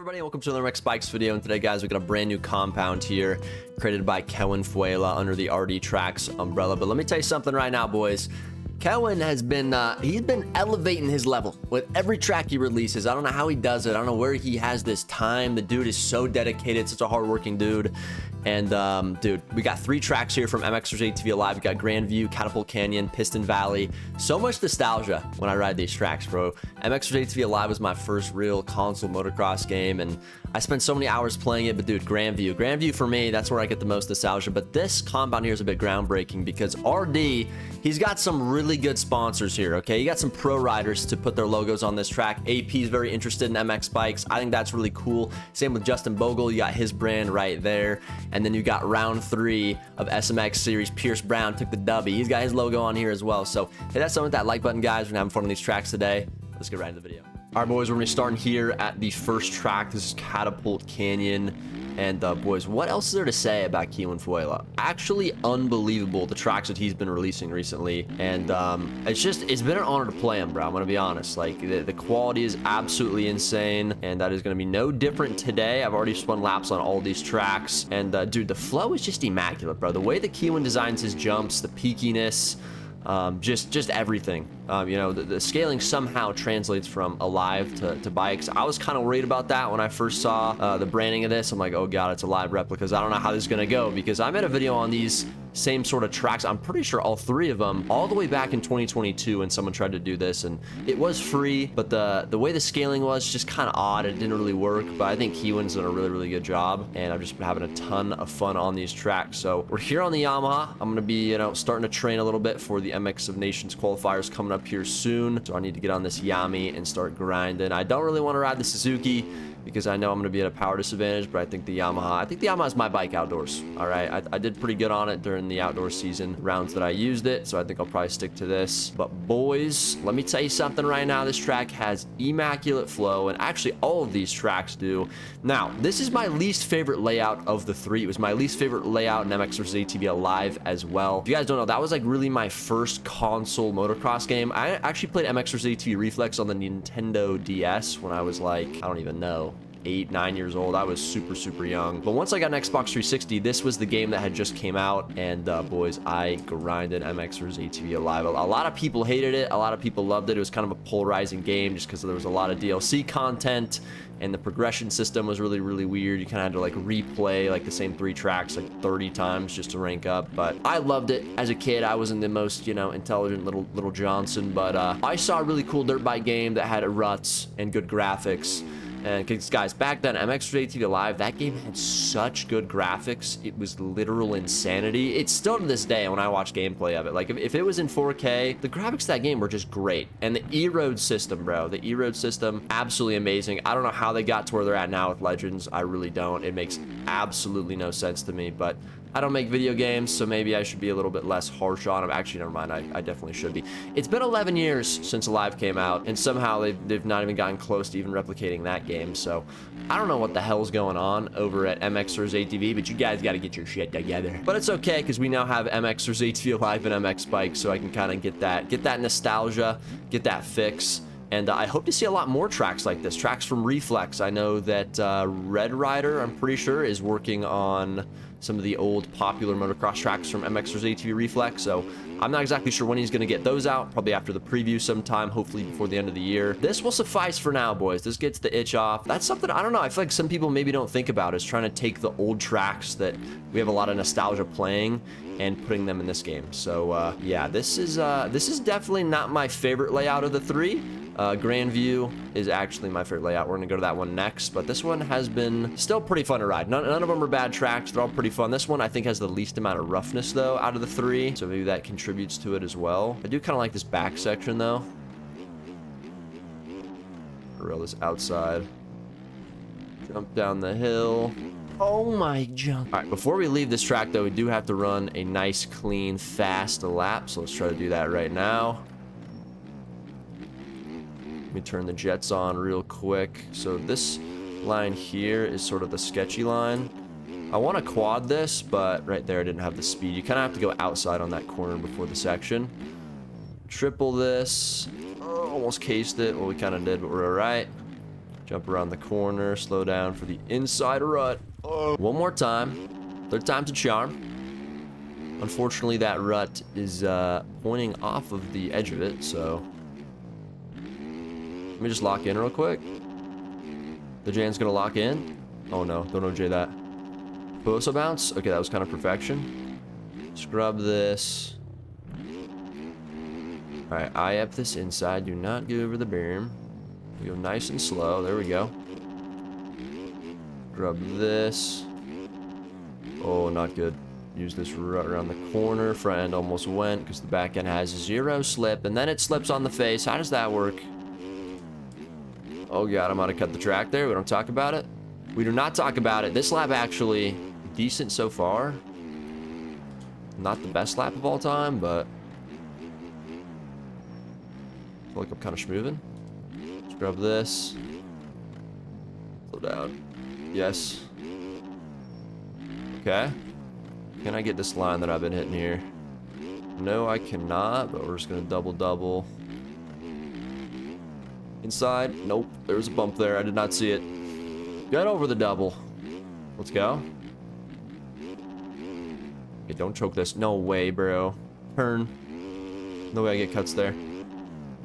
Everybody, and welcome to another MX Bikes video. And today, guys, we got a brand new compound here created by Fuela under the RD Tracks umbrella. But let me tell you something right now, boys. Kevin has been he's been elevating his level with every track he releases. I don't know how he does it. I don't know where he has this time. The dude is so dedicated, such a hardworking dude. And dude, we got 3 tracks here from MXers ATV Alive. We got Grandview, Catapult Canyon, Piston Valley. So much nostalgia when I ride these tracks, bro. MXers ATV Alive was my first real console motocross game, and I spent so many hours playing it. But dude, Grandview for me, that's where I get the most nostalgia. But this compound here is a bit groundbreaking because RD, he's got some really good sponsors here, okay? You got some pro riders to put their logos on this track. AP is very interested in MX bikes. I think that's really cool. Same with Justin Bogle. You got his brand right there. And then you got round 3 of SMX series. Pierce Brown took the W. He's got his logo on here as well. So hit that with that like button, guys. We're having fun on these tracks today. Let's get right into the video. All right, boys, we're gonna be starting here at the first track. This is Catapult Canyon. And boys, what else is there to say about Fuela? Actually unbelievable, the tracks that he's been releasing recently. And it's been an honor to play him, bro. I'm gonna be honest. Like the quality is absolutely insane, and that is gonna be no different today. I've already spun laps on all these tracks, and dude, the flow is just immaculate, bro. The way that Kevin designs his jumps, the peakiness, just everything. You know, the scaling somehow translates from Alive to bikes. I was kind of worried about that when I first saw the branding of this. I'm like, oh god, it's Alive replicas. I don't know how this is gonna go, because I made a video on these same sort of tracks. I'm pretty sure all 3 of them, all the way back in 2022 when someone tried to do this, and it was free, but the way the scaling was just kind of odd. It didn't really work, but I think Kevin's done a really good job, and I've just been having a ton of fun on these tracks. So we're here on the Yamaha. I'm gonna be, you know, starting to train a little bit for the MX of Nations qualifiers coming up here soon, so I need to get on this Yami and start grinding. I don't really want to ride the Suzuki because I know I'm going to be at a power disadvantage, but I think the Yamaha is my bike outdoors. All right, I did pretty good on it during the outdoor season rounds that I used it, so I think I'll probably stick to this. But boys, let me tell you something right now. This track has immaculate flow, and actually all of these tracks do. Now, this is my least favorite layout of the 3. It was my least favorite layout in MX vs ATV Alive as well. If you guys don't know, that was like really my first console motocross game. I actually played MX vs ATV Reflex on the Nintendo DS when I was like, I don't even know, 8, 9 years old. I was super young. But once I got an Xbox 360, this was the game that had just came out, and boys, I grinded MX vs ATV Alive. A lot of people hated it. A lot of people loved it. It was kind of a polarizing game just because there was a lot of DLC content, and the progression system was really weird. You kind of had to like replay like the same 3 tracks like 30 times just to rank up. But I loved it. As a kid, I wasn't the most, you know, intelligent little Johnson, but I saw a really cool dirt bike game that had ruts and good graphics. And guys, back then, MX vs ATV Alive, that game had such good graphics. It was literal insanity. It's still to this day when I watch gameplay of it. Like, if it was in 4K, the graphics of that game were just great. And the E-Road system, bro, the E-Road system, absolutely amazing. I don't know how they got to where they're at now with Legends. I really don't. It makes absolutely no sense to me, but I don't make video games, so maybe I should be a little bit less harsh on them. Actually, never mind. I definitely should be. It's been 11 years since Alive came out, and somehow they've not even gotten close to even replicating that game. So I don't know what the hell's going on over at MX vs ATV, but you guys got to get your shit together. But it's okay, because we now have MX vs ATV Alive and MX Bikes, so I can kind of get that nostalgia, get that fix. And I hope to see a lot more tracks like this, tracks from Reflex. I know that Red Rider, I'm pretty sure, is working on some of the old popular motocross tracks from MX vs ATV Reflex, so I'm not exactly sure when he's going to get those out, probably after the preview sometime, hopefully before the end of the year. This will suffice for now, boys. This gets the itch off. That's something, I don't know, I feel like some people maybe don't think about, is trying to take the old tracks that we have a lot of nostalgia playing and putting them in this game. So yeah, this is definitely not my favorite layout of the 3. Grandview is actually my favorite layout. We're going to go to that one next, but this one has been still pretty fun to ride. None of them are bad tracks. They're all pretty fun. This one I think has the least amount of roughness though out of the 3, so maybe that contributes to it as well. I do kind of like this back section though. Rail this outside. Jump down the hill. Oh my jump. All right, before we leave this track though, we do have to run a nice, clean, fast lap, so let's try to do that right now. Let me turn the jets on real quick. So this line here is sort of the sketchy line. I want to quad this, but right there I didn't have the speed. You kind of have to go outside on that corner before the section. Triple this. Oh, almost cased it. Well, we kind of did, but we're all right. Jump around the corner, slow down for the inside rut. Oh. One more time. Third time's a charm. Unfortunately, that rut is pointing off of the edge of it, so... Let me just lock in real quick. The Jann's gonna lock in. Oh no, don't OJ that. Bosa bounce. Okay, that was kind of perfection. Scrub this. Alright, eye up this inside. Do not go over the berm. We go nice and slow. There we go. Scrub this. Oh, not good. Use this rut around the corner. Front end almost went because the back end has 0 slip. And then it slips on the face. How does that work? Oh god, I'm gonna cut the track there. We don't talk about it. We do not talk about it. This lap actually decent so far. Not the best lap of all time, but I feel like I'm kind of schmoovin'. Scrub this. Slow down. Yes. Okay. Can I get this line that I've been hitting here? No, I cannot, but we're just gonna double. Inside. Nope. There's a bump there. I did not see it. Get over the double. Let's go. Okay, don't choke this. No way, bro. Turn. No way I get cuts there.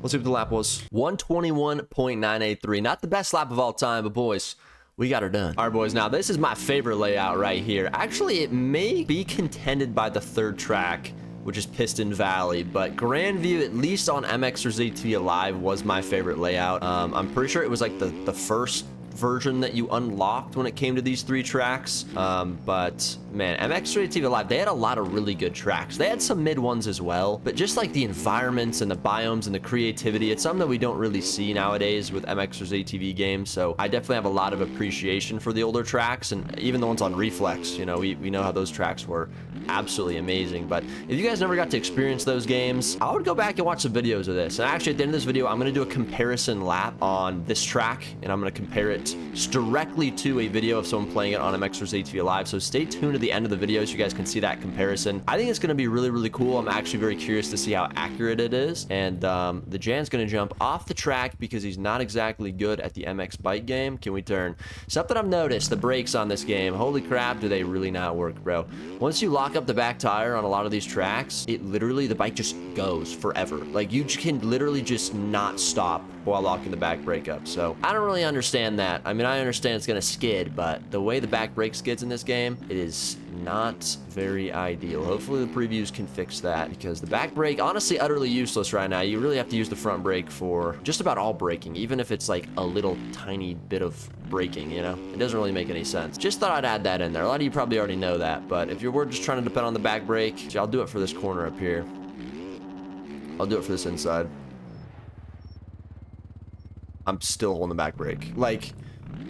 Let's see what the lap was. 121.983. Not the best lap of all time, but boys, we got her done. All right, boys. Now, this is my favorite layout right here. Actually, it may be contended by the third track, which is Piston Valley, but Grandview, at least on MXers ATV Alive, was my favorite layout. I'm pretty sure it was like the first version that you unlocked when it came to these 3 tracks. But man, MX ATV Alive, they had a lot of really good tracks. They had some mid ones as well, but just like the environments and the biomes and the creativity, it's something that we don't really see nowadays with MXers ATV games. So I definitely have a lot of appreciation for the older tracks, and even the ones on Reflex. You know, we know how those tracks were absolutely amazing. But if you guys never got to experience those games, I would go back and watch some videos of this. And actually, at the end of this video, I'm going to do a comparison lap on this track, and I'm going to compare it directly to a video of someone playing it on MXers ATV Alive. So stay tuned to the end of the video so you guys can see that comparison. I think it's going to be really, really cool. I'm actually very curious to see how accurate it is. And the Jann's going to jump off the track because he's not exactly good at the MX bike game. Can we turn? Something I've noticed, the brakes on this game, holy crap, do they really not work, bro. Once you lock up the back tire on a lot of these tracks, it literally, the bike just goes forever. Like, you can literally just not stop while locking the back brake up. So I don't really understand that. I mean, I understand it's gonna skid, but the way the back brake skids in this game, it is not very ideal. Hopefully the previews can fix that, because the back brake, honestly, utterly useless right now. You really have to use the front brake for just about all braking, even if it's like a little tiny bit of braking, you know? It doesn't really make any sense. Just thought I'd add that in there. A lot of you probably already know that, but if you're just trying to depend on the back brake, I'll do it for this corner up here. I'll do it for this inside. I'm still holding the back brake. Like,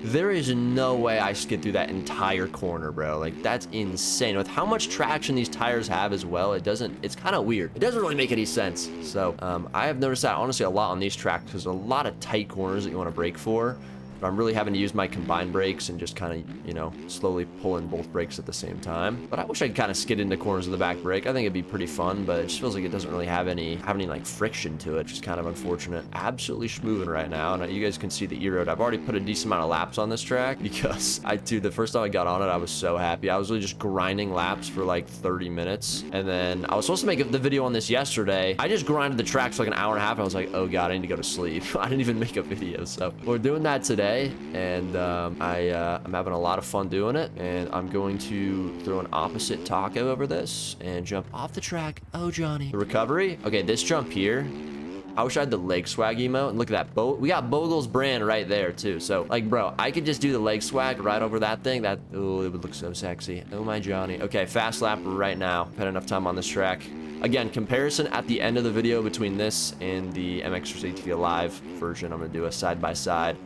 there is no way I skid through that entire corner, bro. Like, that's insane. With how much traction these tires have as well, it's kind of weird. It doesn't really make any sense. So, I have noticed that, honestly, a lot on these tracks. There's a lot of tight corners that you want to brake for. But I'm really having to use my combined brakes and just kind of, you know, slowly pull in both brakes at the same time. But I wish I could kind of skid into corners of the back brake. I think it'd be pretty fun, but it just feels like it doesn't really have any like friction to it, which is kind of unfortunate. Absolutely schmoovin' right now, and you guys can see the E-Road. I've already put a decent amount of laps on this track because the first time I got on it, I was so happy. I was really just grinding laps for like 30 minutes, and then I was supposed to make the video on this yesterday. I just grinded the track for like an hour and a half, and I was like, oh god, I need to go to sleep. I didn't even make a video, so we're doing that today. And I'm having a lot of fun doing it, and I'm going to throw an opposite taco over this and jump off the track. Oh, Johnny. The recovery. Okay, this jump here, I wish I had the leg swag emote. And look at that. We got Bogle's brand right there too. So like, bro, I could just do the leg swag right over that thing. Oh, it would look so sexy. Oh my Johnny. Okay, fast lap right now. I've had enough time on this track. Again, comparison at the end of the video between this and the MXers ATV Alive version. I'm gonna do a side by side.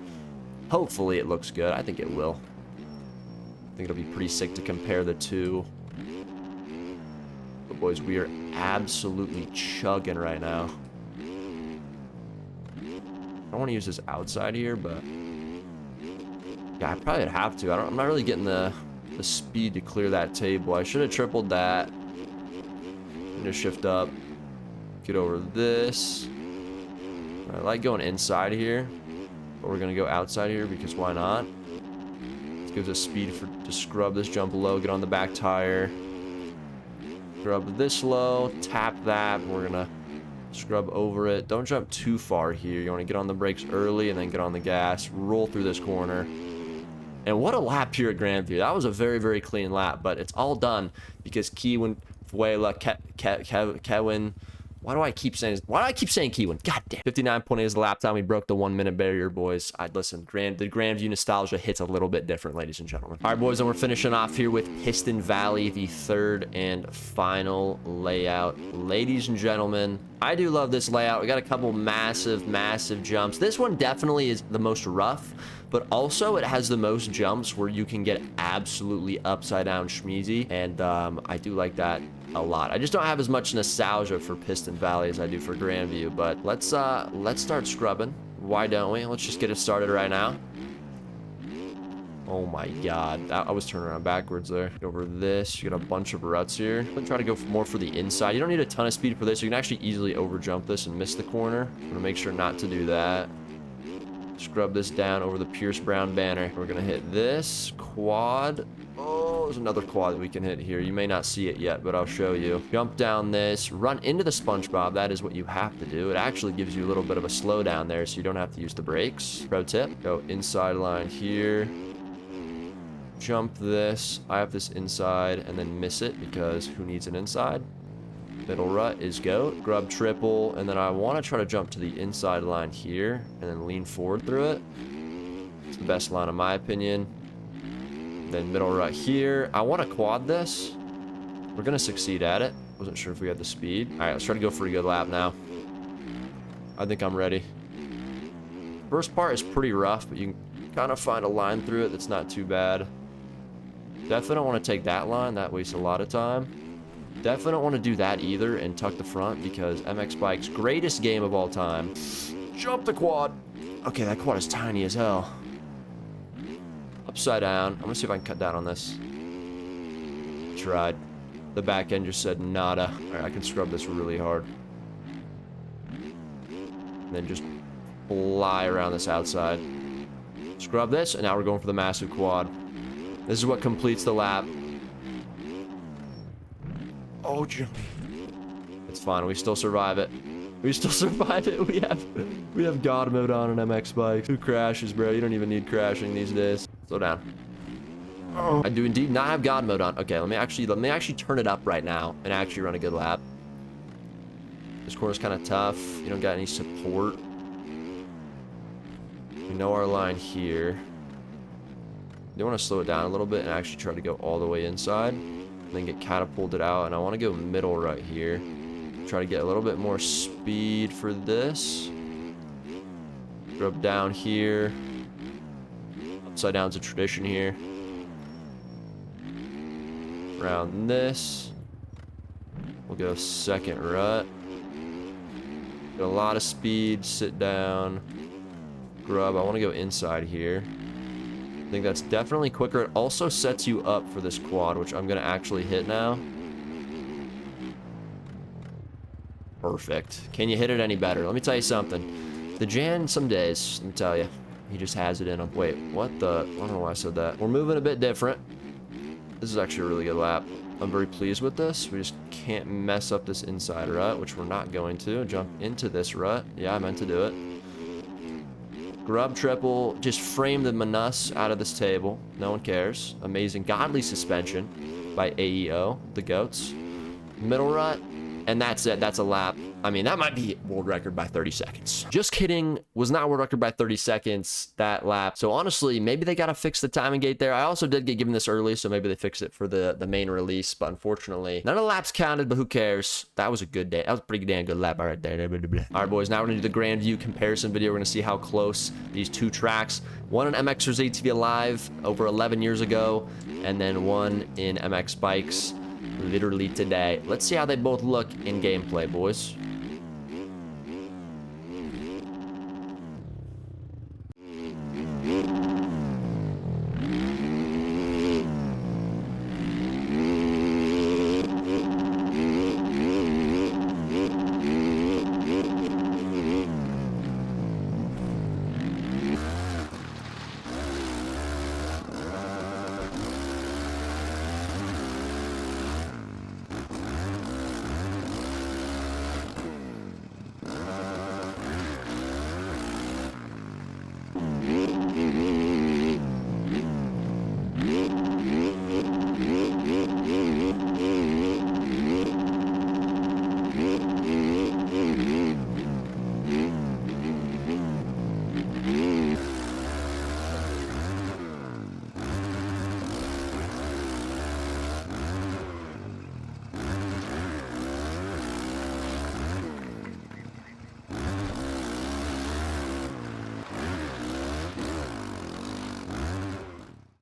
Hopefully it looks good. I think it will. I think it'll be pretty sick to compare the two. But boys, we are absolutely chugging right now. I don't want to use this outside here, but yeah, I probably would have to. I'm not really getting the speed to clear that table. I should have tripled that. I'm gonna shift up, get over this. I like going inside here. But we're gonna go outside here because why not? This gives us speed to scrub this jump low, get on the back tire. Scrub this low, tap that, and we're gonna scrub over it. Don't jump too far here. You wanna get on the brakes early and then get on the gas, roll through this corner. And what a lap here at Grandview. That was a very, very clean lap, but it's all done because Kewin, Kewin, why do I keep saying Kewin? God damn. 59.8 is the lap time. We broke the 1 minute barrier, boys. Listen, the Grandview nostalgia hits a little bit different, ladies and gentlemen. All right, boys, and we're finishing off here with Piston Valley, the third and final layout. Ladies and gentlemen, I do love this layout. We got a couple massive, massive jumps. This one definitely is the most rough, but also it has the most jumps where you can get absolutely upside down schmeezy, and I do like that a lot. I just don't have as much nostalgia for Piston Valley as I do for Grandview, but let's start scrubbing. Why don't we? Let's just get it started right now. Oh my god, I was turning around backwards there. Over this, you got a bunch of ruts here. I'm gonna try to go more for the inside. You don't need a ton of speed for this. You can actually easily over jump this and miss the corner. I'm gonna make sure not to do that. Scrub this down over the Pierce Brown banner. We're gonna hit this quad. Oh, there's another quad that we can hit here. You may not see it yet, but I'll show you. Jump down this, run into the SpongeBob. That is what you have to do. It actually gives you a little bit of a slowdown there, so you don't have to use the brakes. Pro tip, go inside line here. Jump this. I have this inside and then miss it because who needs an inside? Middle rut is goat. Grub triple, and then I want to try to jump to the inside line here and then lean forward through it. It's the best line in my opinion. Then middle rut here. I want to quad this. We're going to succeed at it. Wasn't sure if we had the speed. All right, let's try to go for a good lap now. I think I'm ready. First part is pretty rough, but you can kind of find a line through it that's not too bad. Definitely don't want to take that line. That wastes a lot of time. Definitely don't want to do that either and tuck the front because MX Bike's greatest game of all time. Jump the quad. Okay, that quad is tiny as hell. Upside down. I'm gonna see if I can cut down on this. Tried. The back end just said nada. Alright, I can scrub this really hard. And then just fly around this outside. Scrub this, and now we're going for the massive quad. This is what completes the lap. Oh, Jimmy. It's fine. We still survive it. We still survive it. We have God mode on an MX bike. Who crashes, bro? You don't even need crashing these days. Slow down. Oh. I do indeed not have God mode on. Okay, let me actually turn it up right now and actually run a good lap. This corner's kind of tough. You don't got any support. We know our line here. You want to slow it down a little bit and actually try to go all the way inside. And then get catapulted out, and I want to go middle right here. Try to get a little bit more speed for this. Drop down here. Upside down's a tradition here. Around this. We'll go second rut. Get a lot of speed, sit down. Grub, I want to go inside here. I think that's definitely quicker. It also sets you up for this quad, which I'm going to actually hit now. Perfect. Can you hit it any better? Let me tell you something. The Jan, some days, let me tell you, he just has it in him. Wait, what the? I don't know why I said that. We're moving a bit different. This is actually a really good lap. I'm very pleased with this. We just can't mess up this inside rut, which we're not going to. Jump into this rut. Yeah, I meant to do it. Grub triple, just frame the Manus out of this table. No one cares. Amazing, godly suspension by AEO, the goats. Middle rut, and that's it. That's a lap. I mean, that might be world record by 30 seconds. Just kidding. Was not world record by 30 seconds, that lap. So honestly, maybe they got to fix the timing gate there. I also did get given this early, so maybe they fixed it for the main release. But unfortunately, none of the laps counted, but who cares? That was a good day. That was a pretty damn good lap right there. All right, boys. Now we're going to do the Grandview comparison video. We're going to see how close these two tracks. One in MXers ATV Alive over 11 years ago, and then one in MX Bikes literally today. Let's see how they both look in gameplay, boys.